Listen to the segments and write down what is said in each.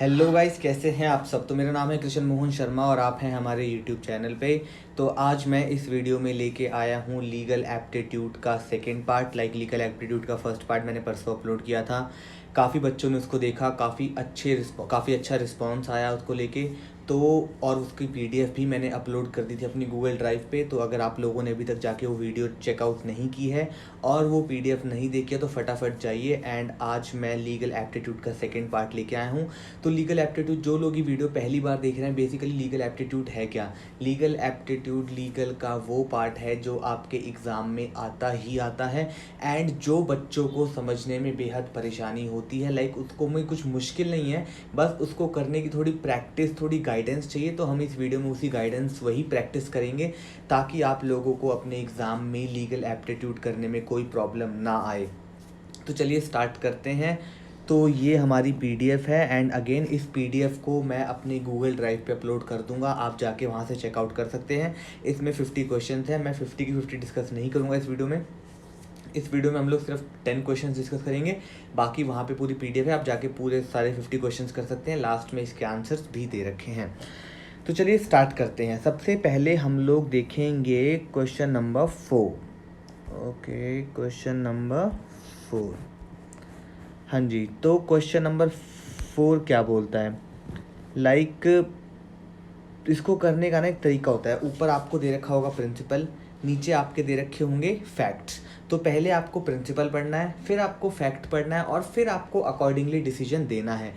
Hello guys, कैसे हैं आप सब। तो मेरा नाम है कृष्ण मोहन शर्मा और आप हैं हमारे यूट्यूब चैनल पे। तो आज मैं इस वीडियो में लेके आया हूँ लीगल एप्टीट्यूड का सेकंड पार्ट। लीगल एप्टीट्यूड का फर्स्ट पार्ट मैंने परसों अपलोड किया था। काफ़ी बच्चों ने उसको देखा, काफ़ी अच्छा रिस्पांस आया उसको लेके। तो और उसकी पीडीएफ भी मैंने अपलोड कर दी थी अपनी गूगल ड्राइव पे। तो अगर आप लोगों ने अभी तक जाके वो वीडियो चेकआउट नहीं की है और वो पीडीएफ नहीं देखी है तो फटाफट जाइए। एंड आज मैं लीगल एप्टीट्यूड का सेकंड पार्ट लेके आया हूँ। तो लीगल एप्टीट्यूड, जो लोग ये वीडियो पहली बार देख रहे हैं, बेसिकली लीगल एप्टीट्यूड है क्या। लीगल एप्टीट्यूड लीगल का वो पार्ट है जो आपके एग्ज़ाम में आता ही आता है एंड जो बच्चों को समझने में बेहद परेशानी होती है। उसको में कुछ मुश्किल नहीं है, बस उसको करने की थोड़ी प्रैक्टिस, थोड़ी गाइडेंस चाहिए। तो हम इस वीडियो में उसी गाइडेंस, वही प्रैक्टिस करेंगे ताकि आप लोगों को अपने एग्ज़ाम में लीगल एप्टीट्यूड करने में कोई प्रॉब्लम ना आए। तो चलिए स्टार्ट करते हैं। तो ये हमारी पीडीएफ है एंड अगेन इस पीडीएफ को मैं अपने गूगल ड्राइव पे अपलोड कर दूंगा, आप जाके वहाँ से चेकआउट कर सकते हैं। इसमें 50 क्वेश्चन हैं, मैं 50 की 50 डिस्कस नहीं करूँगा इस वीडियो में। इस वीडियो में हम लोग सिर्फ 10 क्वेश्चन डिस्कस करेंगे, बाकी वहाँ पे पूरी पीडीएफ है, आप जाके पूरे सारे 50 क्वेश्चन कर सकते हैं। लास्ट में इसके आंसर्स भी दे रखे हैं। तो चलिए स्टार्ट करते हैं। सबसे पहले हम लोग देखेंगे question number 4। Okay, question number 4। हाँ जी, तो क्वेश्चन नंबर 4 क्या बोलता है। इसको करने का ना एक तरीका होता है। ऊपर आपको दे रखा होगा प्रिंसिपल, नीचे आपके दे रखे होंगे फैक्ट्स। तो पहले आपको प्रिंसिपल पढ़ना है, फिर आपको फैक्ट पढ़ना है और फिर आपको अकॉर्डिंगली डिसीजन देना है।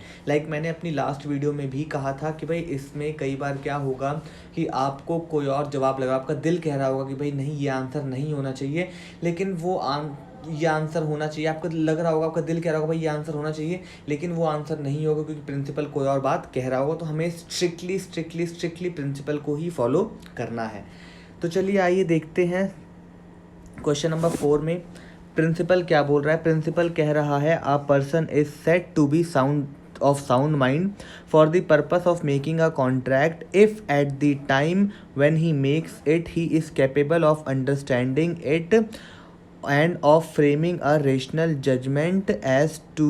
मैंने अपनी लास्ट वीडियो में भी कहा था कि भाई इसमें कई बार क्या होगा कि आपको कोई और जवाब लगा, आपका दिल कह रहा होगा कि भाई नहीं, ये आंसर नहीं होना चाहिए, लेकिन ये आंसर होना चाहिए। आपको लग रहा होगा, आपका दिल कह रहा होगा भाई ये आंसर होना चाहिए, लेकिन वो आंसर नहीं होगा क्योंकि प्रिंसिपल कोई और बात कह रहा होगा। तो हमें स्ट्रिक्टली प्रिंसिपल को ही फॉलो करना है। तो चलिए आइए देखते हैं क्वेश्चन नंबर 4 में प्रिंसिपल क्या बोल रहा है। प्रिंसिपल कह रहा है a person is said to be sound mind for the purpose of making a contract if at the time when he makes it he is capable of understanding it and of framing a rational judgment as to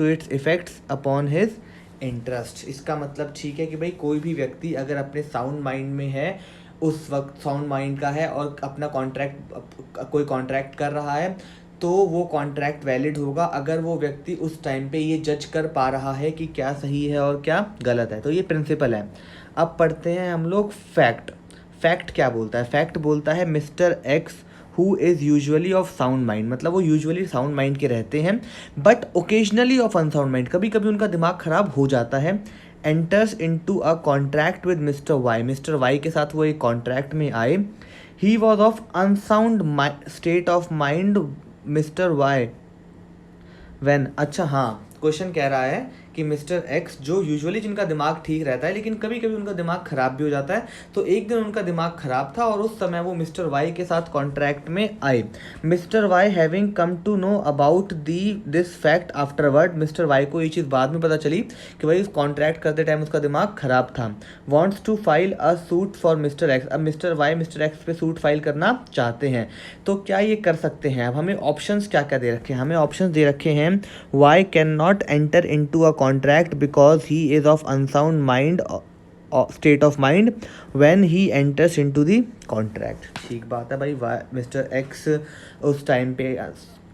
its effects upon his interest। इसका मतलब ठीक है कि भाई कोई भी व्यक्ति अगर अपने साउंड माइंड में है, उस वक्त साउंड माइंड का है और अपना कोई कॉन्ट्रैक्ट कर रहा है, तो वो कॉन्ट्रैक्ट वैलिड होगा अगर वो व्यक्ति उस टाइम पे ये जज कर पा रहा है कि क्या सही है और क्या गलत है। तो ये प्रिंसिपल है। अब पढ़ते हैं हम लोग फैक्ट। फैक्ट क्या बोलता है। फैक्ट बोलता है Mr X who is usually of sound mind, मतलब वो यूजुअली साउंड माइंड के रहते हैं but occasionally of unsound mind, कभी कभी उनका दिमाग खराब हो जाता है। Enters into a contract with Mr Y, Mr Y के साथ वो एक कॉन्ट्रैक्ट में आए। He was of unsound state of mind Mr Y when. अच्छा हाँ, क्वेश्चन कह रहा है कि मिस्टर एक्स जो यूजुअली जिनका दिमाग ठीक रहता है लेकिन कभी कभी उनका दिमाग खराब भी हो जाता है, तो एक दिन उनका दिमाग खराब था और उस समय वो मिस्टर वाई के साथ कॉन्ट्रैक्ट में आए। Mr Y having come to know about this fact afterward, Mr Y को ये चीज़ बाद में पता चली कि भाई उस कॉन्ट्रैक्ट करते टाइम उसका दिमाग खराब था। Wants to file a suit for Mr X, अब मिस्टर वाई मिस्टर एक्स पे सूट फाइल करना चाहते हैं। तो क्या ये कर सकते हैं। अब हमें ऑप्शंस क्या क्या दे रखे हैं। हमें ऑप्शंस दे रखे हैं Y can not enter into a contract because he is of unsound mind state of mind when he enters into the contract. ठीक बात है भाई, मिस्टर एक्स उस टाइम पे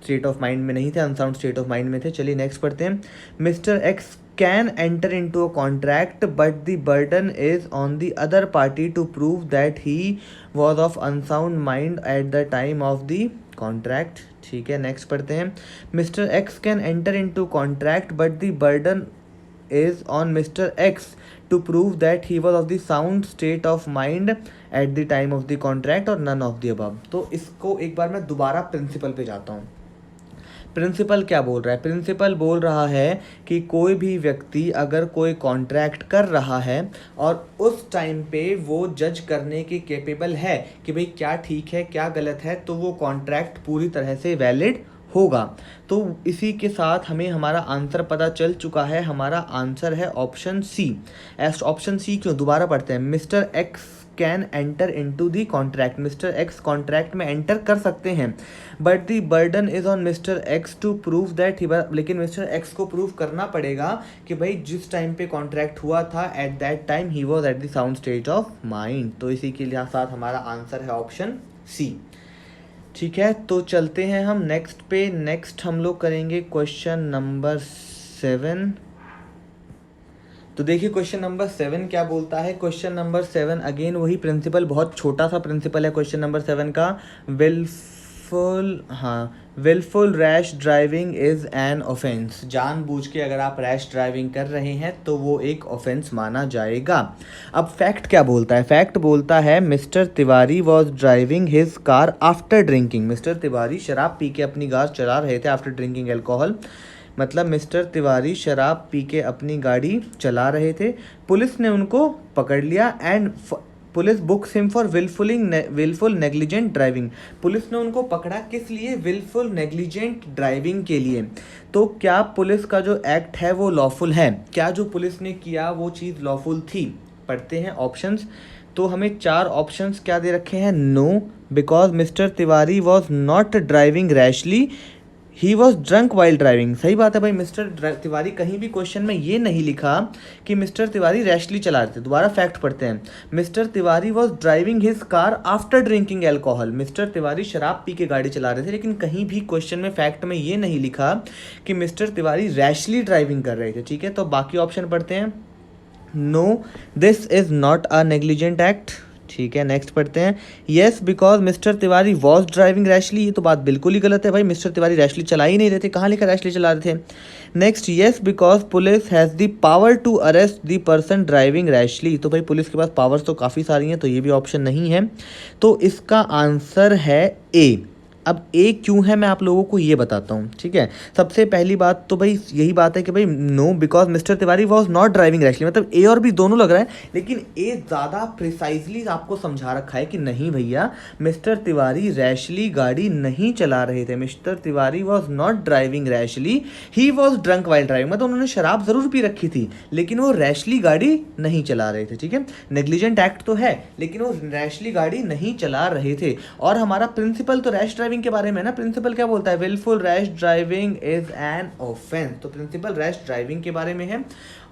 स्टेट ऑफ माइंड में नहीं थे, अनसाउंड स्टेट ऑफ माइंड में थे। चलिए नेक्स्ट पढ़ते हैं। Mr X can enter into a contract but the burden is on the other party to prove that he was of unsound mind at the time of the contract. ठीक है, next पढ़ते हैं। Mr X can enter into contract but the burden is on Mr X to prove that he was of the sound state of mind at the time of the contract और none of the above. तो इसको एक बार मैं दोबारा principal पे जाता हूँ। Principal क्या बोल रहा है। प्रिंसिपल बोल रहा है कि कोई भी व्यक्ति अगर कोई कॉन्ट्रैक्ट कर रहा है और उस टाइम पे वो जज करने के कैपेबल है कि भाई क्या ठीक है क्या गलत है, तो वो कॉन्ट्रैक्ट पूरी तरह से वैलिड होगा। तो इसी के साथ हमें हमारा आंसर पता चल चुका है। हमारा आंसर है ऑप्शन सी। ऑप्शन सी क्यों, दोबारा पढ़ते हैं। Mr X can enter into the contract, Mr X contract में एंटर कर सकते हैं, but the burden is on Mr X to prove that he, लेकिन मिस्टर एक्स को प्रूव करना पड़ेगा कि भाई जिस टाइम पे कॉन्ट्रैक्ट हुआ था at that time he was at the sound state of mind. तो इसी के लिए साथ हमारा आंसर है ऑप्शन सी। ठीक है, तो चलते हैं हम नेक्स्ट पे। नेक्स्ट हम लोग करेंगे क्वेश्चन नंबर 7। तो देखिए क्वेश्चन नंबर 7 क्या बोलता है। क्वेश्चन नंबर 7 अगेन वही प्रिंसिपल, बहुत छोटा सा प्रिंसिपल है क्वेश्चन नंबर 7 का। Wilful rash driving is an offence. जानबूझ के अगर आप रैश ड्राइविंग कर रहे हैं तो वो एक ऑफेंस माना जाएगा। अब फैक्ट क्या बोलता है? फैक्ट बोलता है mister Tiwari was driving his car after drinking. Mister Tiwari शराब पी के अपनी कार चला रहे थे आफ्टर ड्रिंकिंग एल्कोहल, मतलब मिस्टर तिवारी शराब पी के अपनी गाड़ी चला रहे थे। पुलिस ने उनको पकड़ लिया and police books him for wilful negligent driving. Police ने उनको पकड़ा किस लिए? विलफुल नेग्लिजेंट ड्राइविंग के लिए। तो क्या पुलिस का जो एक्ट है वो लॉफुल है? क्या जो पुलिस ने किया वो चीज़ लॉफुल थी? पढ़ते हैं ऑप्शंस। तो हमें 4 ऑप्शंस क्या दे रखे हैं? No, because Mr Tiwari was not driving rashly, he was drunk while driving. सही बात है भाई, मिस्टर तिवारी कहीं भी क्वेश्चन में ये नहीं लिखा कि मिस्टर तिवारी रैशली चला रहे थे। दोबारा फैक्ट पढ़ते हैं। Mister Tiwari was driving his car after drinking alcohol. Mister Tiwari शराब पी के गाड़ी चला रहे थे, लेकिन कहीं भी क्वेश्चन में फैक्ट में ये नहीं लिखा कि मिस्टर तिवारी रैशली ड्राइविंग कर रहे थे। ठीक है, तो बाकी ऑप्शन पढ़ते हैं। No, this is not a negligent act. ठीक है, नेक्स्ट पढ़ते हैं। Yes, because Mr Tiwari was driving rashly. ये तो बात बिल्कुल ही गलत है भाई, मिस्टर तिवारी रैशली चला ही नहीं रहे थे। कहाँ लिखा रैशली चला रहे थे? Next, yes because police has the power to arrest the person driving rashly. तो भाई पुलिस के पास पावर्स तो काफ़ी सारी हैं, तो ये भी ऑप्शन नहीं है। तो इसका आंसर है ए। अब ए क्यों है मैं आप लोगों को ये बताता हूँ। ठीक है, सबसे पहली बात तो भाई यही बात है कि भाई no, because Mr Tiwari was not driving rashly, मतलब ए और बी दोनों लग रहा है, लेकिन ए ज़्यादा प्रिसाइजली आपको समझा रखा है कि नहीं भैया मिस्टर तिवारी रैशली गाड़ी नहीं चला रहे थे। Mister Tiwari was not driving rashly, he was drunk while driving, मतलब उन्होंने शराब ज़रूर पी रखी थी लेकिन वो रैशली गाड़ी नहीं चला रहे थे। ठीक है, नेग्लिजेंट एक्ट तो है लेकिन वो रैशली गाड़ी नहीं चला रहे थे। और हमारा प्रिंसिपल तो रैश ड्राइविंग के बारे में ना, प्रिंसिपल क्या बोलता है? Wilful rash driving is an offence. तो प्रिंसिपल रैश ड्राइविंग के बारे में है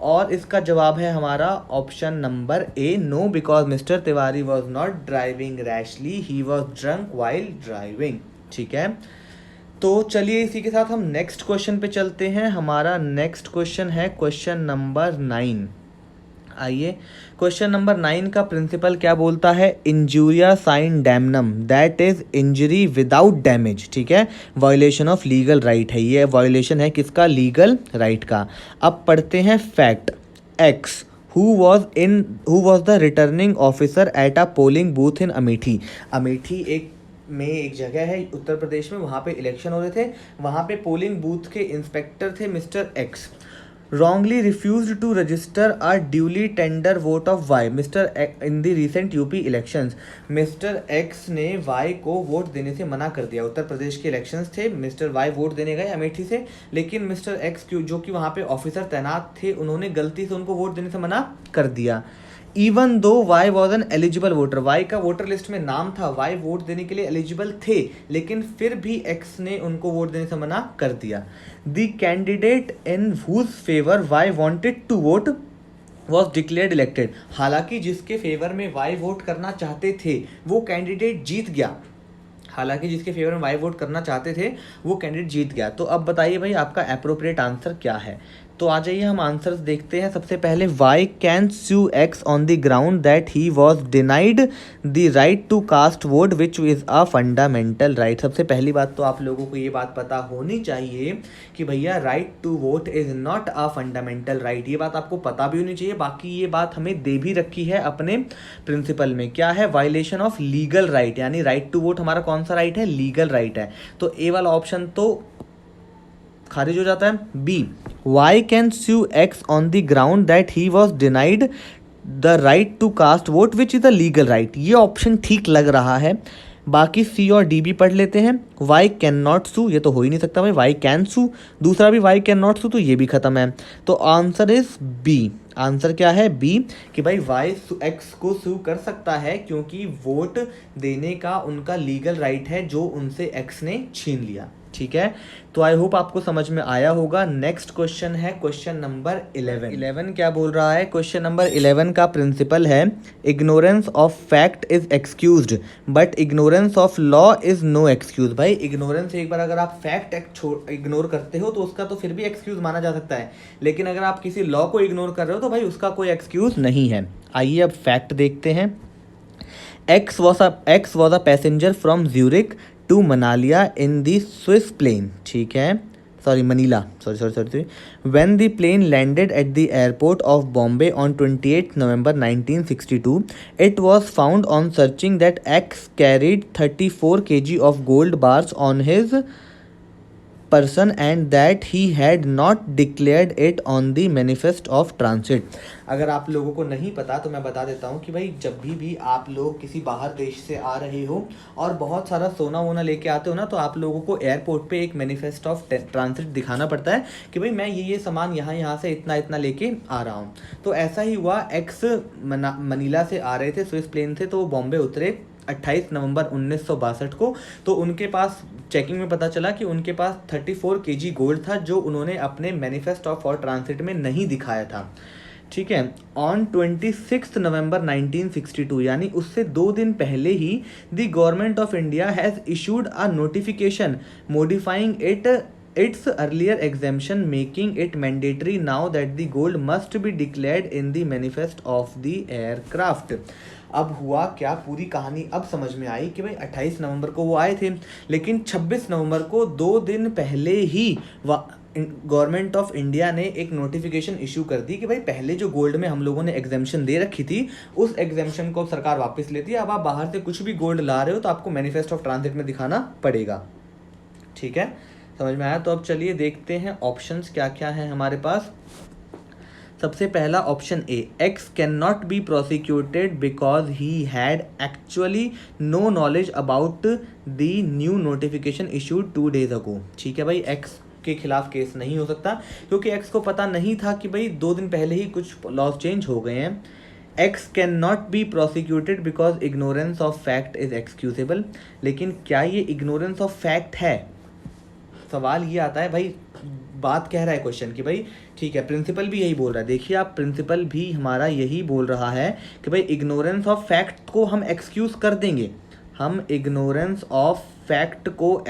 और इसका जवाब है हमारा option number A, no, because Mr Tiwari was not driving rashly, he was drunk while driving. ठीक है, तो चलिए इसी के साथ हम नेक्स्ट क्वेश्चन पे चलते हैं। हमारा नेक्स्ट क्वेश्चन है क्वेश्चन नंबर 9। आइए, क्वेश्चन नंबर 9 का प्रिंसिपल क्या बोलता है? Injuria sine damnum, that is injury without damage. ठीक है, वायोलेशन ऑफ लीगल राइट है, ये वायोलेशन है किसका? लीगल राइट का। अब पढ़ते हैं fact. X who was the returning officer at a polling booth in Amethi. Amethi एक जगह है उत्तर प्रदेश में, वहाँ पे इलेक्शन हो रहे थे, वहाँ पे पोलिंग बूथ के इंस्पेक्टर थे mister x. wrongly refused to register a duly tender vote of Y Mr. in the recent UP elections। Mister x ने वाई को वोट देने से मना कर दिया। उत्तर प्रदेश के इलेक्शंस थे, मिस्टर वाई वोट देने गए अमेठी से, लेकिन मिस्टर एक्स जो कि वहाँ पे ऑफिसर तैनात थे उन्होंने गलती से उनको वोट देने से मना कर दिया। Even though Y was an eligible voter, Y का वोटर लिस्ट में नाम था, वाई वोट देने के लिए एलिजिबल थे, लेकिन फिर भी एक्स ने उनको वोट देने से मना कर दिया। The candidate in whose favour Y wanted to vote was declared elected. हालांकि जिसके फेवर में वाई वोट करना चाहते थे वो कैंडिडेट जीत गया, हालांकि जिसके फेवर में वाई वोट करना चाहते थे वो कैंडिडेट जीत गया। तो अब बताइए भाई आपका अप्रोप्रिएट आंसर क्या है? तो आ जाइए हम आंसर्स देखते हैं। सबसे पहले Y can sue X on the ground that he was denied the right to cast vote which is a fundamental right. सबसे पहली बात तो आप लोगों को ये बात पता होनी चाहिए कि भैया right to vote is not a fundamental right, ये बात आपको पता भी होनी चाहिए। बाकी ये बात हमें दे भी रखी है अपने प्रिंसिपल में, क्या है? वायलेशन ऑफ लीगल राइट, यानी राइट टू वोट हमारा कौन सा राइट है? लीगल राइट है। तो ए वाला ऑप्शन तो खारिज हो जाता है। B, Y can sue X on the ground that he was denied the right to cast vote which is a legal right, ये ऑप्शन ठीक लग रहा है। बाकी सी और डी भी पढ़ लेते हैं। वाई कैन नॉट सू, ये तो हो ही नहीं सकता भाई, वाई कैन सू, दूसरा भी वाई कैन नॉट सू, तो ये भी खत्म है। तो आंसर इज बी, आंसर क्या है बी, कि भाई वाई एक्स को सू कर सकता है क्योंकि वोट देने का उनका लीगल राइट है जो उनसे एक्स ने छीन लिया। ठीक है, तो आई होप आपको समझ में आया होगा। नेक्स्ट क्वेश्चन है क्वेश्चन नंबर 11। क्या बोल रहा है? क्वेश्चन नंबर 11 का प्रिंसिपल है ignorance of fact is excused but ignorance of law is no excuse. भाई इग्नोरेंस, एक बार अगर आप फैक्ट इग्नोर करते हो तो उसका तो फिर भी एक्सक्यूज माना जा सकता है, लेकिन अगर आप किसी लॉ को इग्नोर कर रहे हो तो भाई उसका कोई एक्सक्यूज नहीं है। आइए अब फैक्ट देखते हैं। X was a passenger from Zurich to Manalia in the Swiss plane. ठीक है, Manila. Sorry. When the plane landed at the airport of Bombay on 28th November 1962, it was found on searching that X carried 34 kg of gold bars on his person and that he had not declared it on the manifest of transit। अगर आप लोगों को नहीं पता तो मैं बता देता हूँ कि भाई जब भी आप लोग किसी बाहर देश से आ रहे हो और बहुत सारा सोना वोना लेके आते हो ना, तो आप लोगों को एयरपोर्ट पे एक मैनिफेस्ट ऑफ ट्रांसिट दिखाना पड़ता है कि भाई मैं ये सामान यहाँ से इतना इतना लेके आ रहा हूँ। तो ऐसा ही हुआ, एक्स मनीला से आ रहे थे स्विस प्लेन से, तो वो बॉम्बे उतरे 28 नवंबर 1962 को। तो उनके पास चेकिंग में पता चला कि उनके पास 34 केजी गोल्ड था जो उन्होंने अपने मैनिफेस्ट ऑफ फॉर ट्रांसिट में नहीं दिखाया था। ठीक है, ऑन 26 नवंबर 1962 यानी उससे 2 दिन पहले ही the government of India has issued a notification modifying its earlier exemption making it mandatory now that the gold must be declared in the manifest of the aircraft। अब हुआ क्या, पूरी कहानी अब समझ में आई कि भाई 28 नवंबर को वो आए थे, लेकिन 26 नवंबर को 2 दिन पहले ही गवर्नमेंट ऑफ इंडिया ने एक नोटिफिकेशन इशू कर दी कि भाई पहले जो गोल्ड में हम लोगों ने एग्जेम्पशन दे रखी थी उस एग्जेम्पशन को सरकार वापस लेती है। अब आप बाहर से कुछ भी गोल्ड ला रहे हो तो आपको मैनिफेस्ट ऑफ ट्रांसिट में दिखाना पड़ेगा। ठीक है, समझ में आया? तो अब चलिए देखते हैं ऑप्शंस क्या क्या है हमारे पास। सबसे पहला option A, X can not be prosecuted because he had actually no knowledge about the new notification issued 2 days ago. ठीक है भाई, एक्स के खिलाफ केस नहीं हो सकता क्योंकि एक्स को पता नहीं था कि भाई 2 दिन पहले ही कुछ लॉज चेंज हो गए हैं। X can not be prosecuted because ignorance of fact is excusable. लेकिन क्या ये इग्नोरेंस ऑफ फैक्ट है? सवाल ये आता है भाई, बात कह रहा है क्वेश्चन कि भाई ठीक है, प्रिंसिपल भी यही बोल रहा है। देखिए आप, प्रिंसिपल भी हमारा यही बोल रहा है कि भाई इग्नोरेंस ऑफ फैक्ट को हम एक्सक्यूज कर देंगे, हम इग्नोरेंस ऑफ फैक्ट को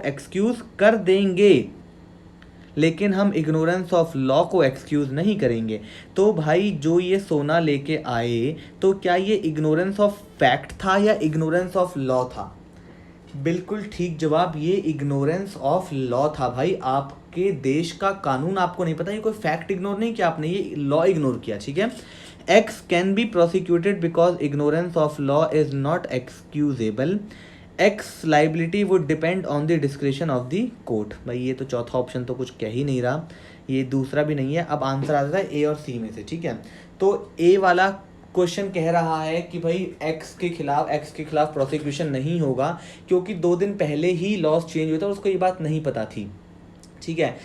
एक्सक्यूज कर देंगे, लेकिन हम इग्नोरेंस ऑफ लॉ को एक्सक्यूज नहीं करेंगे। तो भाई जो ये सोना लेके आए, तो क्या ये इग्नोरेंस ऑफ फैक्ट था या इग्नोरेंस ऑफ लॉ था? बिल्कुल ठीक जवाब, ये इग्नोरेंस ऑफ लॉ था। भाई आपके देश का कानून आपको नहीं पता, ये कोई फैक्ट इग्नोर नहीं किया आपने, ये लॉ इग्नोर किया। ठीक है, x can be prosecuted because ignorance of law is not excusable. X liability would depend on the description of the court. भाई ये तो चौथा ऑप्शन तो कुछ कह ही नहीं रहा, ये दूसरा भी नहीं है। अब आंसर आता है ए और सी में से। ठीक है, तो ए वाला क्वेश्चन कह रहा है कि भाई एक्स के खिलाफ प्रोसिक्यूशन नहीं होगा क्योंकि 2 दिन पहले ही लॉज चेंज हुआ था और उसको ये बात नहीं पता थी। ठीक है,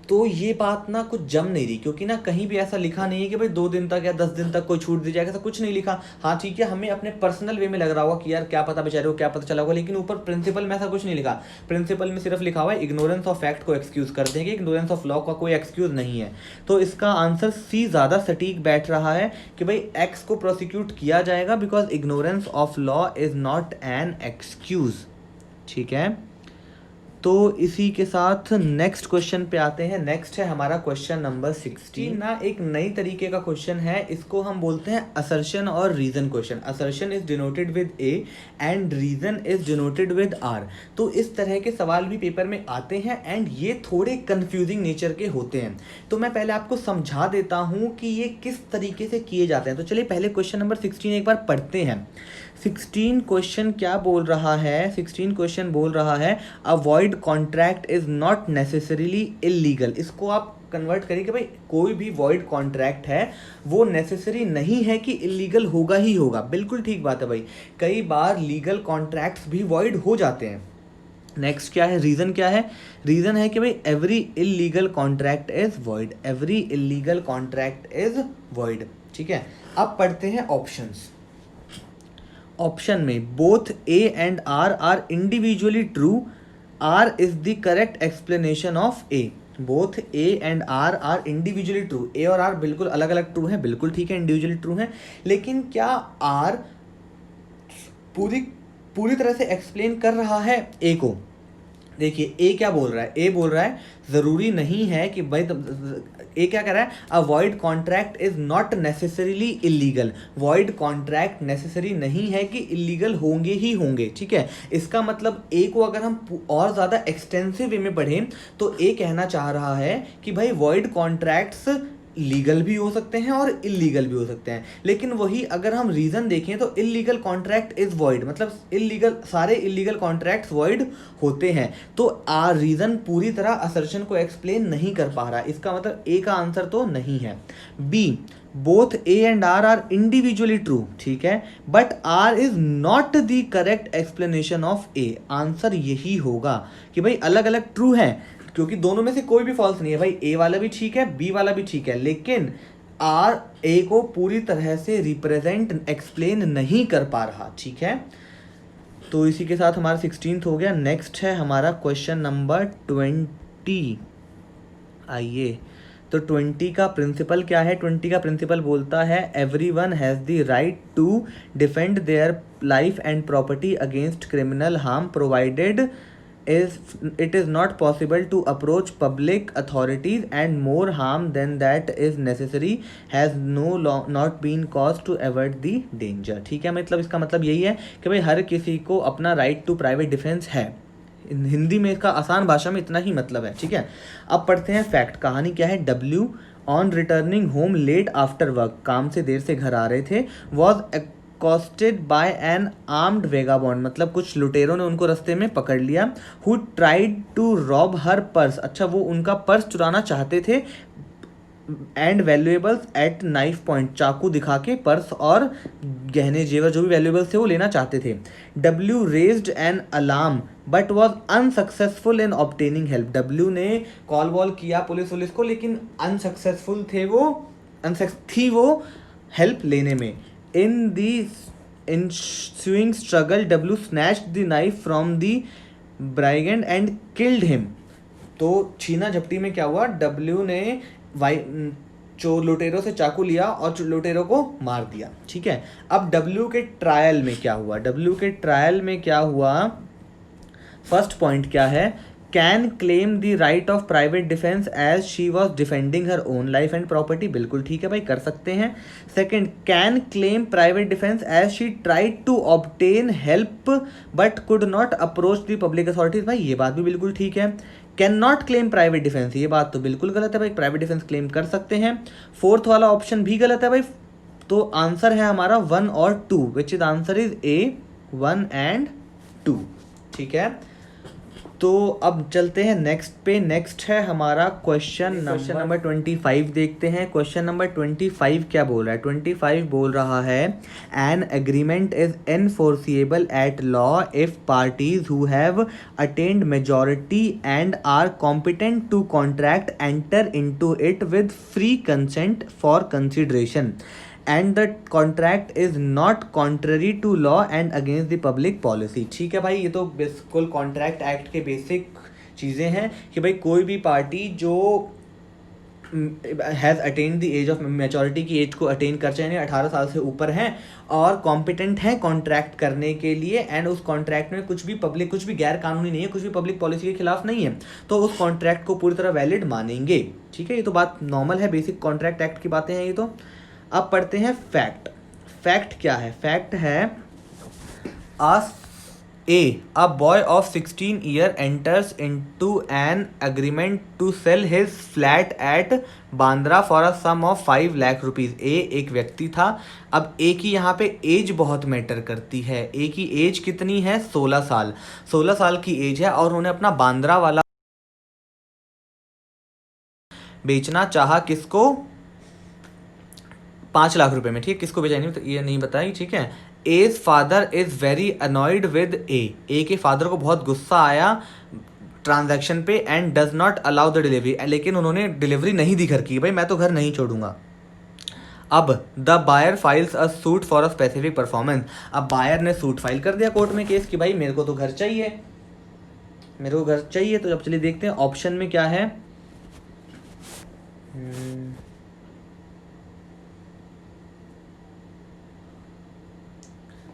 तो ये बात ना कुछ जम नहीं रही क्योंकि ना कहीं भी ऐसा लिखा नहीं है कि भाई 2 दिन तक या 10 दिन तक कोई छूट दी जाएगा, ऐसा कुछ नहीं लिखा। हाँ ठीक है, हमें अपने पर्सनल वे में लग रहा होगा कि यार क्या पता बेचारे को क्या पता चला होगा, लेकिन ऊपर प्रिंसिपल में ऐसा कुछ नहीं लिखा। प्रिंसिपल में सिर्फ लिखा हुआ है इग्नोरेंस ऑफ फैक्ट को एक्सक्यूज कर देंगे, इग्नोरेंस ऑफ लॉ का कोई एक्सक्यूज नहीं है। तो इसका आंसर सी ज़्यादा सटीक बैठ रहा है कि भाई एक्स को प्रोसिक्यूट किया जाएगा because ignorance of law is not an excuse. ठीक है, तो इसी के साथ नेक्स्ट क्वेश्चन पे आते हैं। नेक्स्ट है हमारा क्वेश्चन नंबर 16 ना, एक नई तरीके का क्वेश्चन है, इसको हम बोलते हैं असर्शन और reason question. Assertion is denoted with A and reason is denoted with R. तो इस तरह के सवाल भी पेपर में आते हैं एंड ये थोड़े कंफ्यूजिंग नेचर के होते हैं। तो मैं पहले आपको समझा देता हूँ कि ये किस तरीके से किए जाते हैं। तो चलिए पहले क्वेश्चन नंबर 16 एक बार पढ़ते हैं। 16 क्वेश्चन क्या बोल रहा है? 16 क्वेश्चन बोल रहा है अ void contract is not necessarily illegal. इसको आप कन्वर्ट करिए कि भाई कोई भी वॉइड कॉन्ट्रैक्ट है वो नेसेसरी नहीं है कि इलीगल होगा ही होगा। बिल्कुल ठीक बात है भाई, कई बार लीगल कॉन्ट्रैक्ट्स भी वॉइड हो जाते हैं। नेक्स्ट क्या है, रीज़न क्या है, रीज़न है कि भाई every illegal contract is void, every illegal contract is void. ठीक है, अब पढ़ते हैं ऑप्शंस। ऑप्शन में both A and R individually true, R is the correct explanation of A. Both A and R individually true, A और R बिल्कुल अलग अलग ट्रू हैं, बिल्कुल ठीक है, इंडिविजुअली ट्रू हैं, लेकिन क्या आर पूरी पूरी तरह से एक्सप्लेन कर रहा है ए को? देखिए ए क्या बोल रहा है, ए बोल रहा है ज़रूरी नहीं है कि भाई, ए क्या कह रहा है, अ void contract is not necessarily illegal, void contract necessary नहीं है कि इलीगल होंगे ही होंगे। ठीक है, इसका मतलब ए को अगर हम और ज़्यादा एक्सटेंसिव वे में पढ़ें तो ए कहना चाह रहा है कि भाई वॉइड कॉन्ट्रैक्ट्स लीगल भी हो सकते हैं और इलीगल भी हो सकते हैं, लेकिन वही अगर हम रीज़न देखें तो इलीगल कॉन्ट्रैक्ट इज वॉइड, मतलब इलीगल, सारे इलीगल कॉन्ट्रैक्ट्स वॉइड होते हैं। तो रीज़न पूरी तरह असर्शन को एक्सप्लेन नहीं कर पा रहा, इसका मतलब ए का आंसर तो नहीं है। B, both A and R individually true, ठीक है, but R is not the correct explanation of A. Answer यही होगा कि भाई अलग अलग ट्रू है, क्योंकि दोनों में से कोई भी फॉल्स नहीं है भाई, ए वाला भी ठीक है, बी वाला भी ठीक है, लेकिन आर ए को पूरी तरह से रिप्रेजेंट एक्सप्लेन नहीं कर पा रहा। ठीक है, तो इसी के साथ हमारा 16th हो गया। नेक्स्ट है हमारा क्वेश्चन नंबर 20। आइए, तो 20 का प्रिंसिपल क्या है? 20 का प्रिंसिपल बोलता है everyone has the right to defend their life and property against criminal harm provided it is not possible to approach public authorities and more harm than that is necessary has not been caused to avoid the danger। ठीक है, मतलब इसका मतलब यही है कि भाई हर किसी को अपना राइट टू प्राइवेट डिफेंस है। हिंदी में इसका आसान भाषा में इतना ही मतलब है। ठीक है, अब पढ़ते हैं फैक्ट। कहानी क्या है? W on returning home late after work, काम से देर से घर आ रहे थे, was accosted by an armed vagabond, मतलब कुछ लुटेरों ने उनको रास्ते में पकड़ लिया, who tried to rob her purse, अच्छा वो उनका पर्स चुराना चाहते थे, and valuables at knife point, चाकू दिखा के पर्स और गहने जेवर जो भी वैल्यूएबल्स थे वो लेना चाहते थे। W raised an alarm but was unsuccessful in obtaining help, W ने कॉल वॉल किया पुलिस को, लेकिन अनसक्सेसफुल थी वो हेल्प लेने में। In the ensuing struggle, W snatched the knife from the brigand and killed him। तो छीना झपटी में क्या हुआ? W ने चोर लुटेरों से चाकू लिया और लुटेरों को मार दिया। ठीक है, अब W के ट्रायल में क्या हुआ? W के ट्रायल में क्या हुआ? फर्स्ट पॉइंट क्या है? Can claim the right of private defence as she was defending her own life and property, बिल्कुल ठीक है भाई, कर सकते हैं। Second, can claim private defence as she tried to obtain help but could not approach the public authorities, भाई ये बात भी बिल्कुल ठीक है। Can not claim private defence, ये बात तो बिल्कुल गलत है भाई, प्राइवेट डिफेंस क्लेम कर सकते हैं। फोर्थ वाला ऑप्शन भी गलत है भाई, तो आंसर है हमारा 1 और 2, which is answer is a 1 and 2। ठीक है, तो अब चलते हैं नेक्स्ट पे। नेक्स्ट है हमारा क्वेश्चन नंबर 25 देखते हैं। क्वेश्चन नंबर 25 क्या बोल रहा है? 25 बोल रहा है an agreement is enforceable at law if parties who have attained majority and are competent to contract enter into it with free consent for consideration and the contract is not contrary to law and against the public policy. ठीक है भाई, ये तो बिल्कुल contract act के basic चीज़ें हैं कि भाई कोई भी पार्टी जो has attain the age of maturity की एज को अटेन कर चाहिए, 18 साल से ऊपर हैं और कॉम्पिटेंट हैं कॉन्ट्रैक्ट करने के लिए, एंड उस कॉन्ट्रैक्ट में कुछ भी गैर कानूनी नहीं है, कुछ भी पब्लिक पॉलिसी के खिलाफ नहीं है, तो उस कॉन्ट्रैक्ट को पूरी तरह वैलिड मानेंगे। ठीक है, ये तो बात नॉर्मल है, बेसिक कॉन्ट्रैक्ट एक्ट की बातें हैं ये तो। अब पढ़ते हैं फैक्ट। फैक्ट क्या है? फैक्ट है a boy of 16 year enters into an agreement to sell his flat at Bandra for a sum of 5 lakh rupees. एक व्यक्ति था। अब ए की यहाँ पे एज बहुत मैटर करती है। ए की एज कितनी है? 16 साल। 16 साल की एज है और उन्होंने अपना बांद्रा वाला बेचना चाहा, किसको? 5 लाख रुपए में। ठीक है, किसको बेचा नहीं ये नहीं बताई। ठीक है, as father is very annoyed with A के फादर को बहुत गुस्सा आया ट्रांजैक्शन पे and does not allow the delivery, लेकिन उन्होंने डिलीवरी नहीं दी घर की, भाई मैं तो घर नहीं छोड़ूंगा। अब the buyer files a suit for a specific performance, अब बायर ने सूट फाइल कर दिया कोर्ट में केस कि भाई मेरे को तो घर चाहिए, मेरे को घर चाहिए। तो अब चलिए देखते हैं ऑप्शन में क्या है।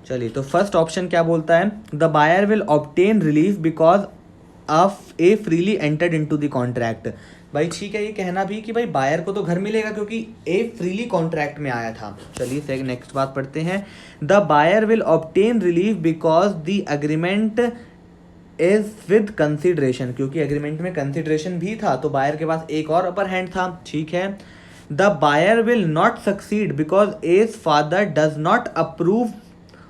चलिए तो फर्स्ट ऑप्शन क्या बोलता है, the buyer will obtain relief because of A freely entered into the contract. भाई ठीक है, ये कहना भी कि भाई बायर को तो घर मिलेगा क्योंकि ए फ्रीली कॉन्ट्रैक्ट में आया था। चलिए नेक्स्ट बात पढ़ते हैं, the buyer will obtain relief because the agreement is with consideration, क्योंकि एग्रीमेंट में कंसिडरेशन भी था तो बायर के पास एक और अपर हैंड था। ठीक है, the buyer will not succeed because A's father does not approve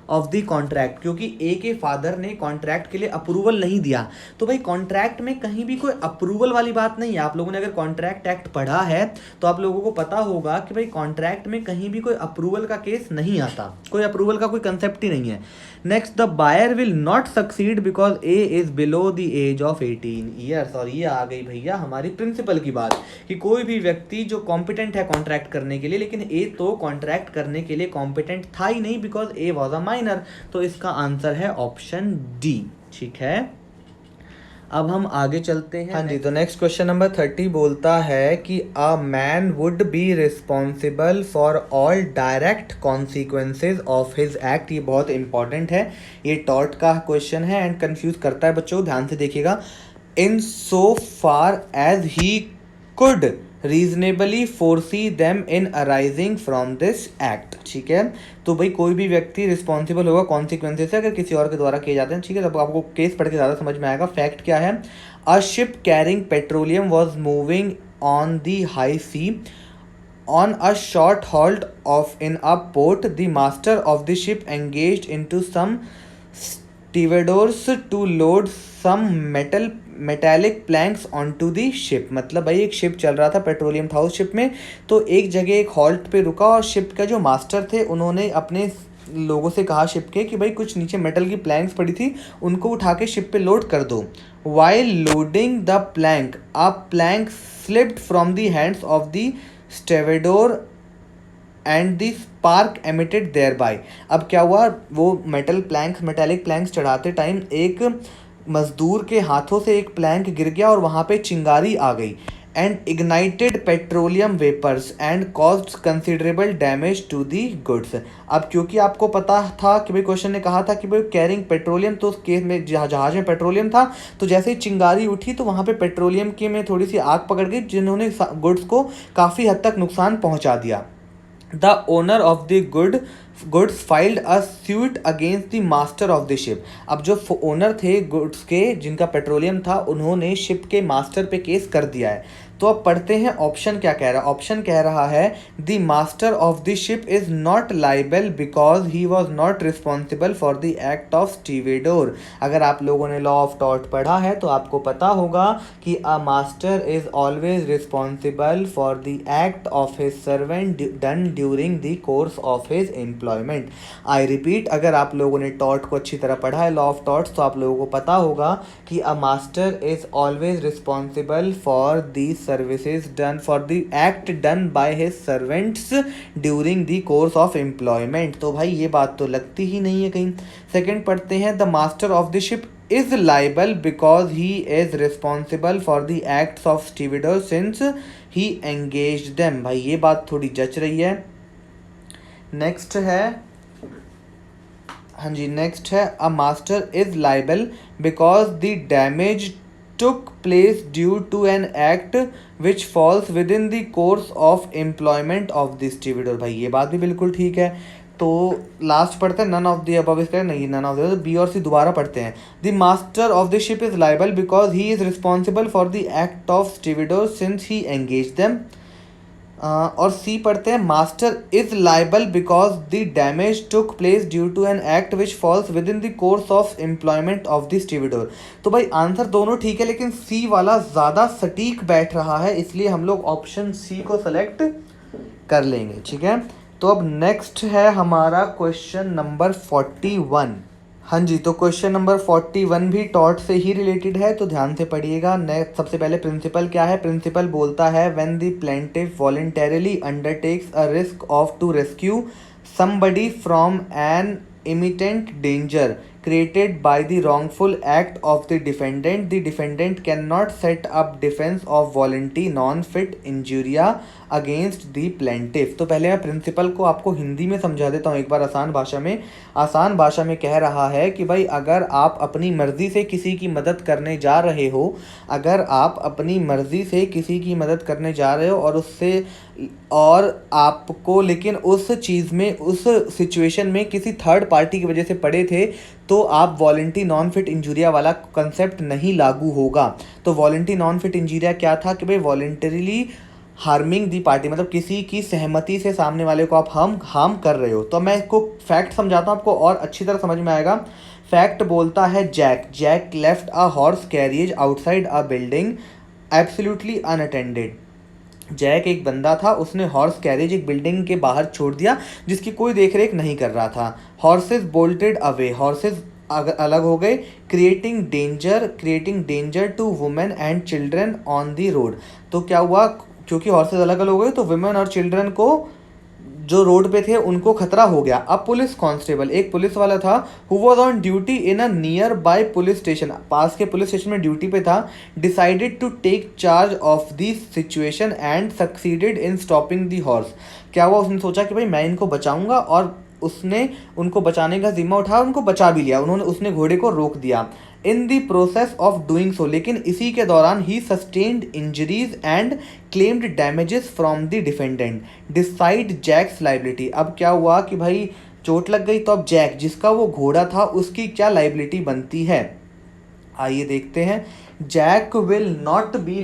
of the contract, क्योंकि ए के फादर ने कॉन्ट्रैक्ट के लिए अप्रूवल नहीं दिया। तो भाई कॉन्ट्रैक्ट में कहीं भी कोई अप्रूवल वाली बात नहीं है। आप लोगों ने अगर कॉन्ट्रैक्ट एक्ट पढ़ा है तो आप लोगों को पता होगा कि भाई कॉन्ट्रैक्ट में कहीं भी कोई अप्रूवल का केस नहीं आता, कोई अप्रूवल का कोई कंसेप्ट ही नहीं है। Next, the buyer will not succeed because A is below the age of 18 years, और ये आ गई भैया हमारी प्रिंसिपल की बात कि कोई भी व्यक्ति जो कॉम्पिटेंट है कॉन्ट्रैक्ट करने के लिए, लेकिन ए तो कॉन्ट्रैक्ट करने के लिए कॉम्पिटेंट था ही नहीं because A was a minor. तो इसका आंसर है ऑप्शन डी। ठीक है, अब हम आगे चलते हैं। हाँ जी, तो नेक्स्ट क्वेश्चन नंबर 30 बोलता है कि a man would be responsible for all direct consequences of his act. ये बहुत इंपॉर्टेंट है, ये टॉट का क्वेश्चन है एंड कंफ्यूज करता है बच्चों, ध्यान से देखिएगा। In so far as he could reasonably foresee them in arising from this act. ठीक है, तो भाई कोई भी व्यक्ति रिस्पॉन्सिबल होगा कॉन्सिक्वेंसेज से अगर किसी और के द्वारा किए जाते हैं। ठीक है, तब आपको केस पढ़ के ज़्यादा समझ में आएगा। फैक्ट क्या है, a ship carrying petroleum was moving on the high sea on a short halt off in a port. The master of the ship engaged into some stevedores to load some metallic planks onto the ship। मतलब भाई एक ship चल रहा था, petroleum था उस ship में, तो एक जगह एक हॉल्ट पे रुका और शिप का जो मास्टर थे उन्होंने अपने लोगों से कहा शिप के कि भाई कुछ नीचे मेटल की प्लैंक्स पड़ी थी उनको उठा के शिप पे लोड कर दो। While loading the plank a plank slipped from the hands of the stevedore and the spark emitted thereby. अब क्या हुआ, वो मेटालिक प्लैंक्स चढ़ाते टाइम एक मजदूर के हाथों से एक प्लैंक गिर गया और वहाँ पे चिंगारी आ गई and ignited petroleum vapours and caused considerable damage to the goods. अब क्योंकि आपको पता था कि भाई क्वेश्चन ने कहा था कि भाई कैरिंग पेट्रोलियम, तो उस केस में जहाज में पेट्रोलियम था, तो जैसे ही चिंगारी उठी तो वहाँ पे पेट्रोलियम के में थोड़ी सी आग पकड़ गई जिन्होंने गुड्स को काफ़ी हद तक नुकसान पहुँचा दिया। The owner of the goods filed a suit against the master of the ship। अब जो ओनर थे गुड्स के जिनका पेट्रोलियम था उन्होंने शिप के मास्टर पे केस कर दिया है। तो अब पढ़ते हैं ऑप्शन क्या कह रहा है। ऑप्शन कह रहा है the master of the ship is not liable because he was not responsible for the act of stevedore. अगर आप लोगों ने लॉ ऑफ टॉर्ट पढ़ा है तो आपको पता होगा कि a master is always responsible for the act of his servant done during the course of his employment. I repeat, अगर आप लोगों ने टॉर्ट को अच्छी तरह पढ़ा है, लॉ ऑफ टॉर्ट्स, तो आप लोगों को पता होगा कि a master is always responsible for the services done for the act done by his servants during the course of employment। तो भाई ये बात तो लगती ही नहीं है कहीं। सेकंड पढ़ते हैं, the master of the ship is liable because he is responsible for the acts of stevedore since he engaged them। भाई ये बात थोड़ी जच रही है। नेक्स्ट है, हाँ जी, नेक्स्ट है a master is liable because the damage took place due to an act which falls within the course of employment of the stevedore। भाई ये बात भी बिल्कुल ठीक है। तो लास्ट पढ़ते हैं, नन ऑफ द अबव, इसका नहीं, नन ऑफ द, बी और सी दोबारा पढ़ते हैं। The master of the ship is liable because he is responsible for the act of stevedore since he engage them. और सी पढ़ते हैं, master is liable because the damage took place due to an act which falls within the course of employment of the stevedore. तो भाई answer दोनों ठीक है लेकिन सी वाला ज़्यादा सटीक बैठ रहा है, इसलिए हम लोग ऑप्शन सी को सेलेक्ट कर लेंगे। ठीक है, तो अब नेक्स्ट है हमारा क्वेश्चन नंबर 41। हाँ जी, तो क्वेश्चन नंबर 41 भी टॉर्ट से ही रिलेटेड है, तो ध्यान से पढ़िएगा। नेक्स्ट सबसे पहले प्रिंसिपल क्या है। प्रिंसिपल बोलता है when the plaintiff voluntarily undertakes a risk of to rescue somebody from an imminent danger created by the wrongful act of the defendant cannot set up defense of voluntary non-fit injuria against the plaintiff। तो पहले मैं principal को आपको हिंदी में समझा देता हूँ एक बार आसान भाषा में कह रहा है कि भाई अगर आप अपनी मर्जी से किसी की मदद करने जा रहे हो, अगर आप अपनी मर्जी से किसी की मदद करने जा रहे हो और आपको लेकिन उस चीज़ में, उस सिचुएशन में किसी थर्ड पार्टी की वजह से पड़े थे, तो आप वॉलंटरी नॉन फिट इंजूरिया वाला कंसेप्ट नहीं लागू होगा। तो वॉलंटरी नॉन फिट इंजूरिया क्या था कि भाई वॉलंटरीली हार्मिंग दी पार्टी, मतलब किसी की सहमति से सामने वाले को आप हार्म कर रहे हो। तो मैं इसको फैक्ट समझाता हूँ आपको और अच्छी तरह समझ में आएगा। फैक्ट बोलता है Jack left a horse carriage outside a building absolutely unattended. Jack एक बंदा था, उसने हॉर्स कैरेज एक बिल्डिंग के बाहर छोड़ दिया जिसकी कोई देख रेख नहीं कर रहा था। हॉर्सेस बोल्टेड अवे, हॉर्सेस अलग हो गए। Creating danger to women and children on the road. तो क्या हुआ, क्योंकि हॉर्सेस अलग अलग हो गए तो वुमेन और चिल्ड्रन को जो रोड पे थे उनको खतरा हो गया। अब पुलिस कांस्टेबल, एक पुलिस वाला था, who was on duty in a nearby police station, पास के पुलिस स्टेशन में ड्यूटी पे था, decided to take charge of the situation and succeeded in stopping the horse. क्या हुआ, उसने सोचा कि भाई मैं इनको बचाऊंगा, और उसने उनको बचाने का जिम्मा उठाया, उनको बचा भी लिया, उसने घोड़े को रोक दिया। In the process of doing so, लेकिन इसी के दौरान ही sustained injuries and claimed damages from the defendant decide Jack's liability. अब क्या हुआ कि भाई चोट लग गई, तो अब जैक जिसका वो घोड़ा था उसकी क्या लाइबिलिटी बनती है, आइए देखते हैं। Jack will not be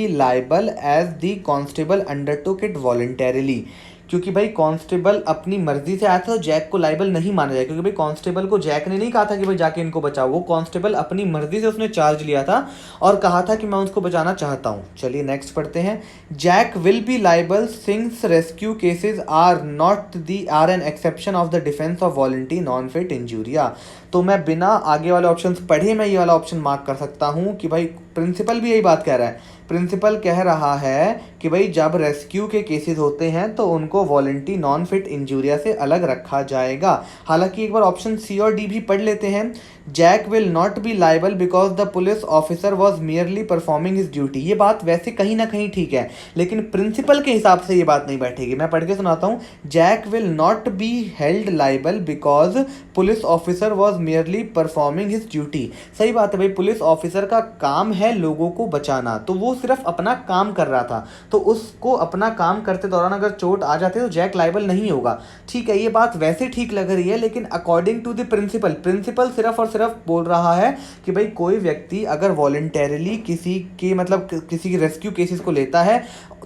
liable as the constable undertook it voluntarily. क्योंकि भाई कांस्टेबल अपनी मर्जी से आया था, तो जैक को लाइबल नहीं माना जाए, क्योंकि भाई कांस्टेबल को जैक ने नहीं कहा था कि भाई जाके इनको बचाओ। वो कांस्टेबल अपनी मर्जी से उसने चार्ज लिया था और कहा था कि मैं उसको बचाना चाहता हूँ। चलिए नेक्स्ट पढ़ते हैं। Jack will be liable since rescue cases are an exception of the defence of voluntary non fit injuria. तो मैं बिना आगे वाले ऑप्शन पढ़े मैं ये वाला ऑप्शन मार्क कर सकता हूँ कि भाई प्रिंसिपल भी यही बात कह रहा है। प्रिंसिपल कह रहा है कि भाई जब रेस्क्यू के केसेस होते हैं तो उनको वॉलंटरी नॉन फिट इंजूरिया से अलग रखा जाएगा। हालांकि एक बार ऑप्शन सी और डी भी पढ़ लेते हैं। Jack will not be liable because the police officer was merely performing his duty. ये बात वैसे कहीं ना कहीं ठीक है, लेकिन प्रिंसिपल के हिसाब से ये बात नहीं बैठेगी। मैं पढ़ के सुनाता हूँ। Jack will not be held liable because police officer was merely performing his duty. सही बात है भाई, पुलिस ऑफिसर का काम है लोगों को बचाना, तो वो सिर्फ अपना काम कर रहा था, तो उसको अपना काम करते दौरान अगर चोट आ जाती है तो जैक लाइबल नहीं होगा। ठीक है, ये बात वैसे ठीक लग रही है, लेकिन अकॉर्डिंग टू द प्रिंसिपल सिर्फ और सिर्फ बोल रहा है कि भाई कोई व्यक्ति अगर वॉलंटरली किसी के रेस्क्यू केसेस को लेता है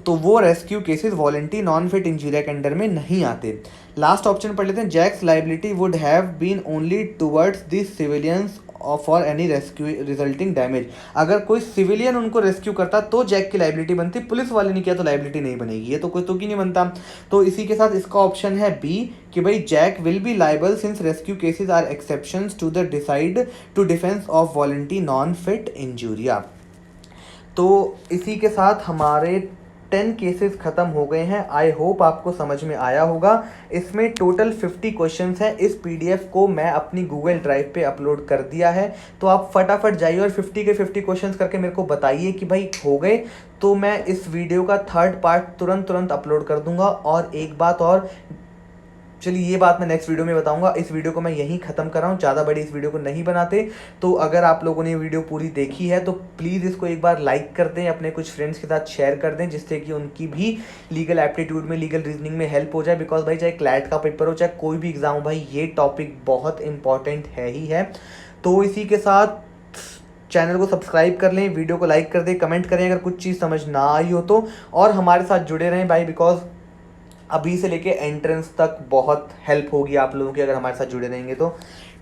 तो वो rescue cases voluntary non fit injuria के अंडर में नहीं आते। लास्ट ऑप्शन पढ़ लेते हैं। Jack's liability would have been only towards the civilians for any rescue resulting damage. अगर कोई सिविलियन उनको रेस्क्यू करता तो जैक की लाइबिलिटी बनती, पुलिस वाले ने किया तो लाइबिलिटी नहीं बनेगी। ये तो कोई तुक ही नहीं बनता। तो इसी के साथ इसका ऑप्शन है बी कि भाई Jack will be liable since rescue cases are exceptions to the defence of voluntary non fit injuria. तो इसी के साथ हमारे 10 केसेस ख़त्म हो गए हैं। आई होप आपको समझ में आया होगा। इसमें टोटल 50 क्वेश्चंस हैं। इस पीडीएफ को मैं अपनी गूगल ड्राइव पे अपलोड कर दिया है, तो आप फटाफट जाइए और 50 के 50 क्वेश्चंस करके मेरे को बताइए कि भाई हो गए। तो मैं इस वीडियो का थर्ड पार्ट तुरंत अपलोड कर दूंगा। और एक बात और, चलिए ये बात मैं नेक्स्ट वीडियो में बताऊंगा। इस वीडियो को मैं यहीं ख़त्म कर रहा हूँ, ज़्यादा बड़ी इस वीडियो को नहीं बनाते। तो अगर आप लोगों ने वीडियो पूरी देखी है तो प्लीज़ इसको एक बार लाइक कर दें, अपने कुछ फ्रेंड्स के साथ शेयर कर दें, जिससे कि उनकी भी लीगल एप्टीट्यूड में, लीगल रीजनिंग में हेल्प हो जाए। बिकॉज भाई चाहे क्लैट का पेपर हो चाहे कोई भी एग्जाम हो, भाई ये टॉपिक बहुत इंपॉर्टेंट है ही है। तो इसी के साथ चैनल को सब्सक्राइब कर लें, वीडियो को लाइक कर दें, कमेंट करें अगर कुछ चीज़ समझ ना आई हो तो, और हमारे साथ जुड़े रहें भाई। बिकॉज अभी से लेके एंट्रेंस तक बहुत हेल्प होगी आप लोगों की अगर हमारे साथ जुड़े रहेंगे तो।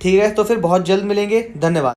ठीक है, तो फिर बहुत जल्द मिलेंगे। धन्यवाद।